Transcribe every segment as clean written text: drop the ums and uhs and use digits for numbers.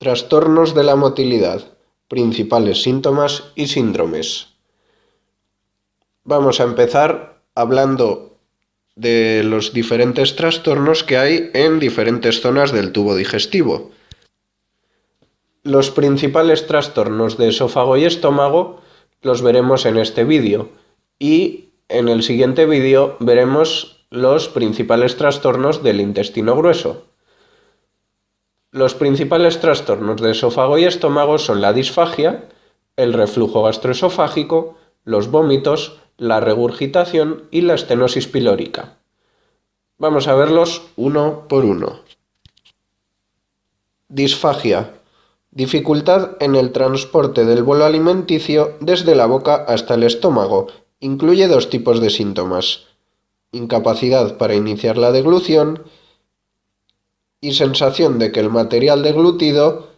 Trastornos de la motilidad, principales síntomas y síndromes. Vamos a empezar hablando de los diferentes trastornos que hay en diferentes zonas del tubo digestivo. Los principales trastornos de esófago y estómago los veremos en este vídeo y en el siguiente vídeo veremos los principales trastornos del intestino grueso. Los principales trastornos de esófago y estómago son la disfagia, el reflujo gastroesofágico, los vómitos, la regurgitación y la estenosis pilórica. Vamos a verlos uno por uno. Disfagia. Dificultad en el transporte del bolo alimenticio desde la boca hasta el estómago. Incluye dos tipos de síntomas: incapacidad para iniciar la deglución y sensación de que el material deglutido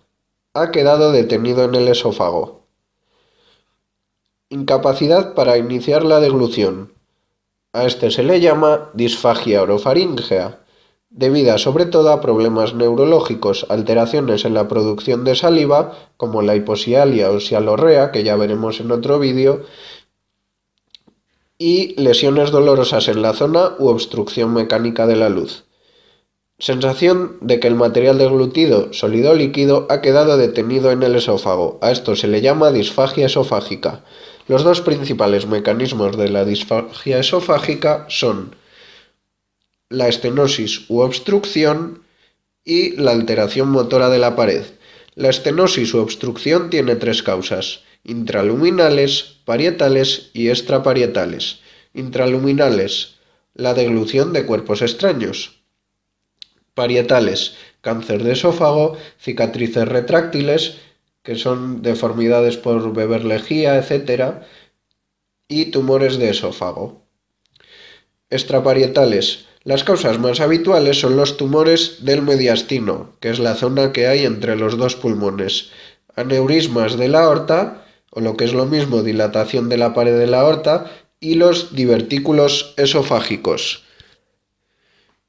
ha quedado detenido en el esófago. Incapacidad para iniciar la deglución. A este se le llama disfagia orofaríngea, debida sobre todo a problemas neurológicos, alteraciones en la producción de saliva, como la hiposialia o sialorrea, que ya veremos en otro vídeo, y lesiones dolorosas en la zona u obstrucción mecánica de la luz. Sensación de que el material deglutido, sólido o líquido, ha quedado detenido en el esófago. A esto se le llama disfagia esofágica. Los dos principales mecanismos de la disfagia esofágica son la estenosis u obstrucción y la alteración motora de la pared. La estenosis u obstrucción tiene tres causas: intraluminales, parietales y extraparietales. Intraluminales: la deglución de cuerpos extraños. Parietales: cáncer de esófago, cicatrices retráctiles, que son deformidades por beber lejía, etc., y tumores de esófago. Extraparietales: las causas más habituales son los tumores del mediastino, que es la zona que hay entre los dos pulmones, aneurismas de la aorta, o lo que es lo mismo, dilatación de la pared de la aorta, y los divertículos esofágicos.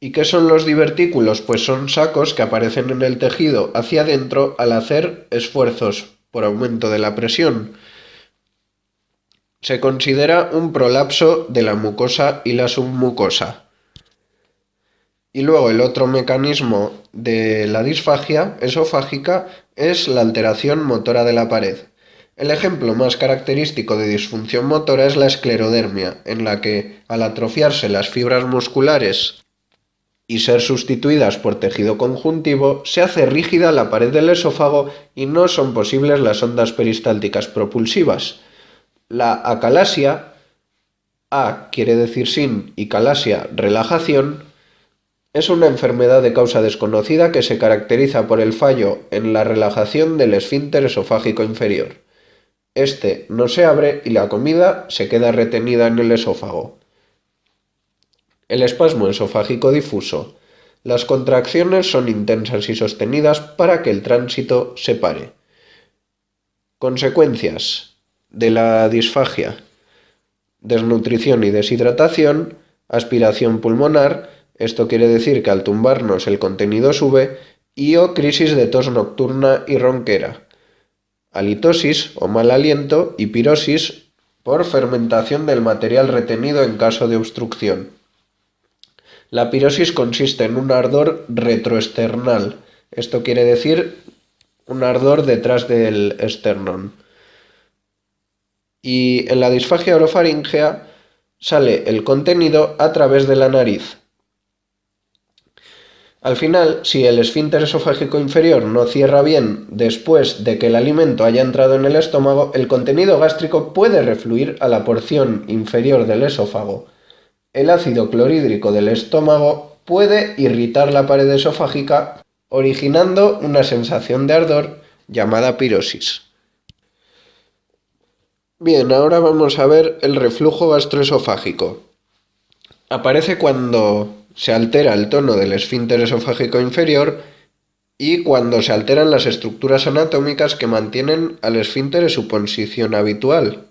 ¿Y qué son los divertículos? Pues son sacos que aparecen en el tejido hacia adentro al hacer esfuerzos por aumento de la presión. Se considera un prolapso de la mucosa y la submucosa. Y luego el otro mecanismo de la disfagia esofágica es la alteración motora de la pared. El ejemplo más característico de disfunción motora es la esclerodermia, en la que, al atrofiarse las fibras musculares y ser sustituidas por tejido conjuntivo, se hace rígida la pared del esófago y no son posibles las ondas peristálticas propulsivas. La acalasia, A quiere decir sin y calasia, relajación, es una enfermedad de causa desconocida que se caracteriza por el fallo en la relajación del esfínter esofágico inferior. Este no se abre y la comida se queda retenida en el esófago. El espasmo esofágico difuso. Las contracciones son intensas y sostenidas para que el tránsito se pare. Consecuencias de la disfagia: desnutrición y deshidratación, aspiración pulmonar, esto quiere decir que al tumbarnos el contenido sube, y o crisis de tos nocturna y ronquera, halitosis o mal aliento y pirosis por fermentación del material retenido en caso de obstrucción. La pirosis consiste en un ardor retroesternal, esto quiere decir un ardor detrás del esternón. Y en la disfagia orofaríngea sale el contenido a través de la nariz. Al final, si el esfínter esofágico inferior no cierra bien después de que el alimento haya entrado en el estómago, el contenido gástrico puede refluir a la porción inferior del esófago. El ácido clorhídrico del estómago puede irritar la pared esofágica, originando una sensación de ardor llamada pirosis. Bien, ahora vamos a ver el reflujo gastroesofágico. Aparece cuando se altera el tono del esfínter esofágico inferior y cuando se alteran las estructuras anatómicas que mantienen al esfínter en su posición habitual.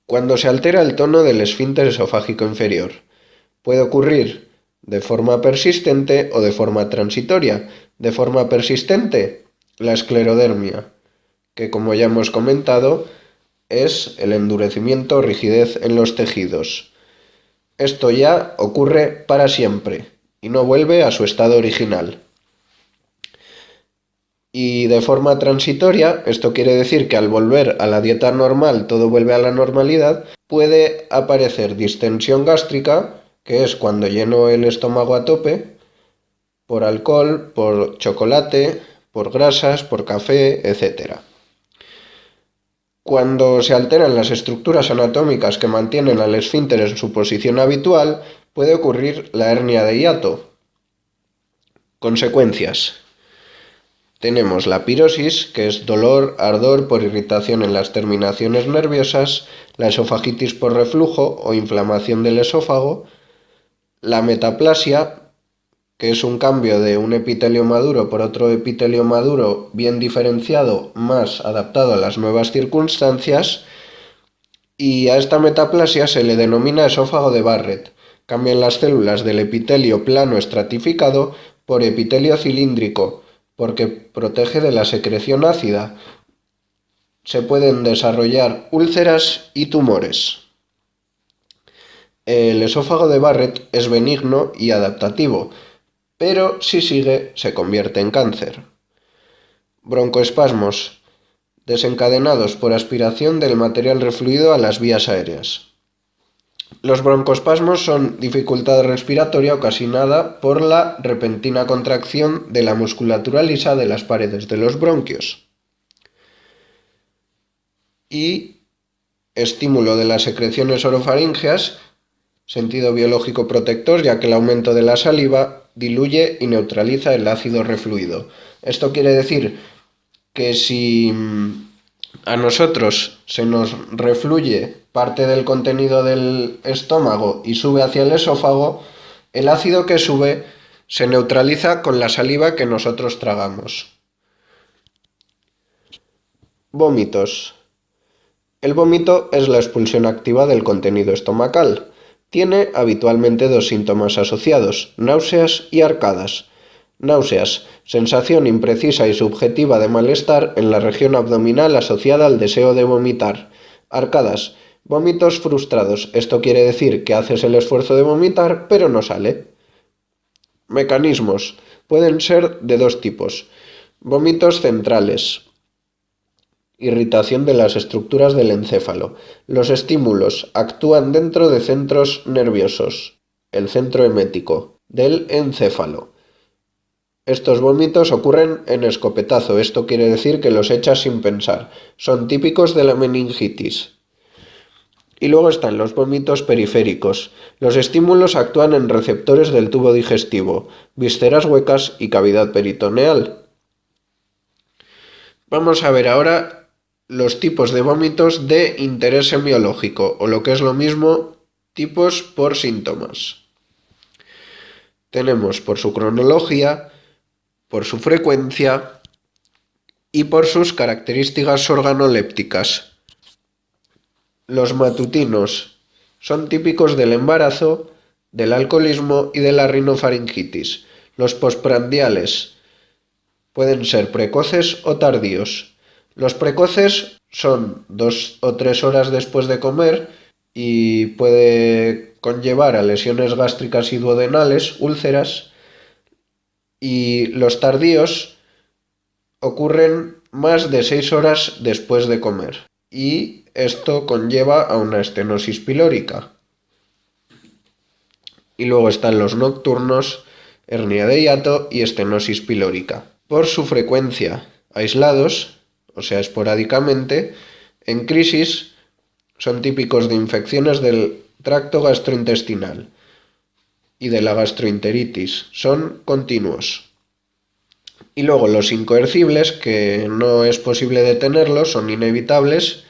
Cuando se altera el tono del esfínter esofágico inferior, puede ocurrir de forma persistente o de forma transitoria, de forma persistente, la esclerodermia, que como ya hemos comentado, es el endurecimiento o rigidez en los tejidos. Esto ya ocurre para siempre y no vuelve a su estado original. Y de forma transitoria, esto quiere decir que al volver a la dieta normal todo vuelve a la normalidad, puede aparecer distensión gástrica, que es cuando lleno el estómago a tope, por alcohol, por chocolate, por grasas, por café, etc. Cuando se alteran las estructuras anatómicas que mantienen al esfínter en su posición habitual, puede ocurrir la hernia de hiato. Consecuencias. Tenemos la pirosis, que es dolor, ardor por irritación en las terminaciones nerviosas, la esofagitis por reflujo o inflamación del esófago, la metaplasia, que es un cambio de un epitelio maduro por otro epitelio maduro bien diferenciado, más adaptado a las nuevas circunstancias, y a esta metaplasia se le denomina esófago de Barrett. Cambian las células del epitelio plano estratificado por epitelio cilíndrico, porque protege de la secreción ácida. Se pueden desarrollar úlceras y tumores. El esófago de Barrett es benigno y adaptativo, pero si sigue se convierte en cáncer. Broncoespasmos, desencadenados por aspiración del material refluido a las vías aéreas. Los broncoespasmos son dificultad respiratoria ocasionada por la repentina contracción de la musculatura lisa de las paredes de los bronquios y estímulo de las secreciones orofaríngeas, sentido biológico protector, ya que el aumento de la saliva diluye y neutraliza el ácido refluido. Esto quiere decir que si a nosotros se nos refluye parte del contenido del estómago y sube hacia el esófago, el ácido que sube se neutraliza con la saliva que nosotros tragamos. Vómitos. El vómito es la expulsión activa del contenido estomacal. Tiene habitualmente dos síntomas asociados, náuseas y arcadas. Náuseas, sensación imprecisa y subjetiva de malestar en la región abdominal asociada al deseo de vomitar. Arcadas, vómitos frustrados. Esto quiere decir que haces el esfuerzo de vomitar, pero no sale. Mecanismos. Pueden ser de dos tipos. Vómitos centrales. Irritación de las estructuras del encéfalo. Los estímulos actúan dentro de centros nerviosos, el centro emético, del encéfalo. Estos vómitos ocurren en escopetazo, esto quiere decir que los echas sin pensar. Son típicos de la meningitis. Y luego están los vómitos periféricos. Los estímulos actúan en receptores del tubo digestivo, vísceras huecas y cavidad peritoneal. Vamos a ver ahora los tipos de vómitos de interés semiológico, o lo que es lo mismo, tipos por síntomas. Tenemos por su cronología, por su frecuencia y por sus características organolépticas. Los matutinos son típicos del embarazo, del alcoholismo y de la rinofaringitis. Los postprandiales pueden ser precoces o tardíos. Los precoces son 2 o 3 horas después de comer y puede conllevar a lesiones gástricas y duodenales, úlceras, y los tardíos ocurren más de 6 horas después de comer y esto conlleva a una estenosis pilórica. Y luego están los nocturnos, hernia de hiato y estenosis pilórica. Por su frecuencia, aislados, o sea, esporádicamente, en crisis son típicos de infecciones del tracto gastrointestinal y de la gastroenteritis. Son continuos. Y luego los incoercibles, que no es posible detenerlos, son inevitables,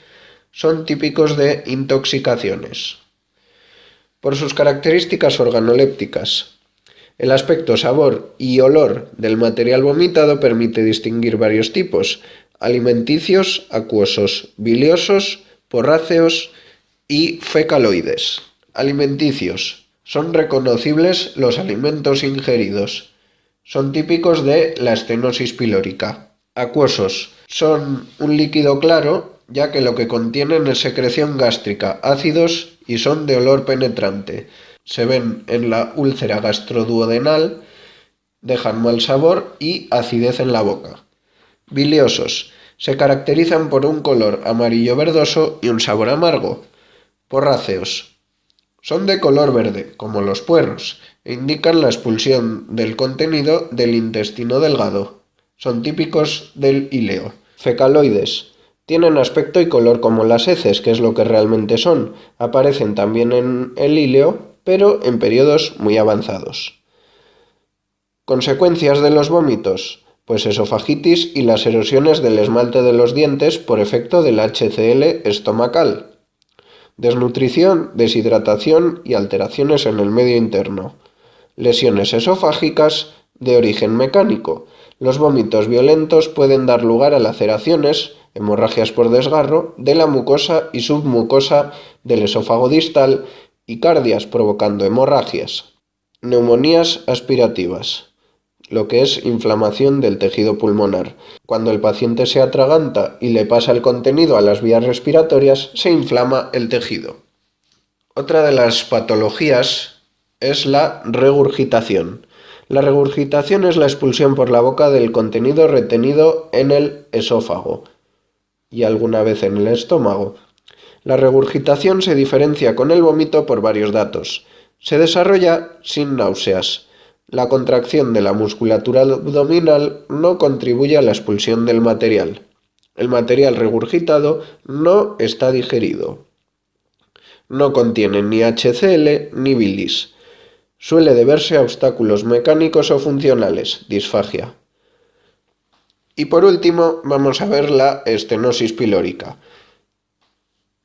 son típicos de intoxicaciones. Por sus características organolépticas, el aspecto, sabor y olor del material vomitado permite distinguir varios tipos: alimenticios, acuosos, biliosos, porráceos y fecaloides. Alimenticios. Son reconocibles los alimentos ingeridos. Son típicos de la estenosis pilórica. Acuosos. Son un líquido claro, ya que lo que contienen es secreción gástrica, ácidos y son de olor penetrante. Se ven en la úlcera gastroduodenal, dejan mal sabor y acidez en la boca. Biliosos. Se caracterizan por un color amarillo verdoso y un sabor amargo. Porráceos. Son de color verde, como los puerros, e indican la expulsión del contenido del intestino delgado. Son típicos del íleo. Fecaloides. Tienen aspecto y color como las heces, que es lo que realmente son. Aparecen también en el íleo, pero en periodos muy avanzados. Consecuencias de los vómitos. Pues esofagitis y las erosiones del esmalte de los dientes por efecto del HCl estomacal. Desnutrición, deshidratación y alteraciones en el medio interno. Lesiones esofágicas de origen mecánico. Los vómitos violentos pueden dar lugar a laceraciones, hemorragias por desgarro, de la mucosa y submucosa del esófago distal y cardias provocando hemorragias. Neumonías aspirativas, lo que es inflamación del tejido pulmonar. Cuando el paciente se atraganta y le pasa el contenido a las vías respiratorias, se inflama el tejido. Otra de las patologías es la regurgitación. La regurgitación es la expulsión por la boca del contenido retenido en el esófago y alguna vez en el estómago. La regurgitación se diferencia con el vómito por varios datos. Se desarrolla sin náuseas. La contracción de la musculatura abdominal no contribuye a la expulsión del material. El material regurgitado no está digerido. No contiene ni HCl ni bilis. Suele deberse a obstáculos mecánicos o funcionales, disfagia. Y por último, vamos a ver la estenosis pilórica.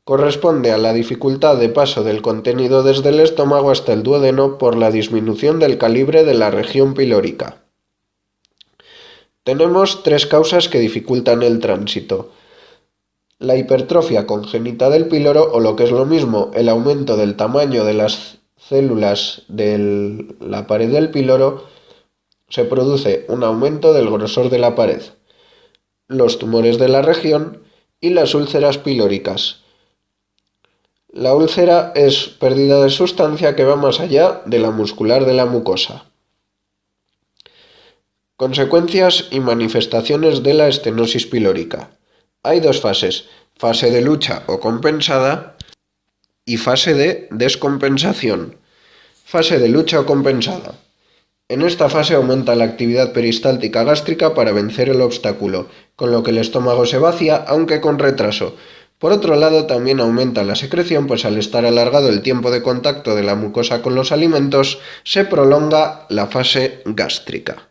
Corresponde a la dificultad de paso del contenido desde el estómago hasta el duodeno por la disminución del calibre de la región pilórica. Tenemos tres causas que dificultan el tránsito. La hipertrofia congénita del píloro, o lo que es lo mismo, el aumento del tamaño de las células de la pared del píloro, se produce un aumento del grosor de la pared. Los tumores de la región y las úlceras pilóricas. La úlcera es pérdida de sustancia que va más allá de la muscular de la mucosa. Consecuencias y manifestaciones de la estenosis pilórica. Hay dos fases, fase de lucha o compensada y fase de descompensación. Fase de lucha o compensada. En esta fase aumenta la actividad peristáltica gástrica para vencer el obstáculo, con lo que el estómago se vacía, aunque con retraso. Por otro lado, también aumenta la secreción, pues al estar alargado el tiempo de contacto de la mucosa con los alimentos, se prolonga la fase gástrica.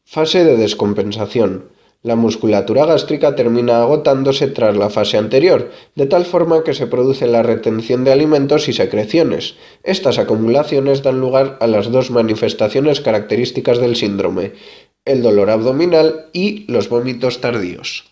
Fase de descompensación. La musculatura gástrica termina agotándose tras la fase anterior, de tal forma que se produce la retención de alimentos y secreciones. Estas acumulaciones dan lugar a las dos manifestaciones características del síndrome, el dolor abdominal y los vómitos tardíos.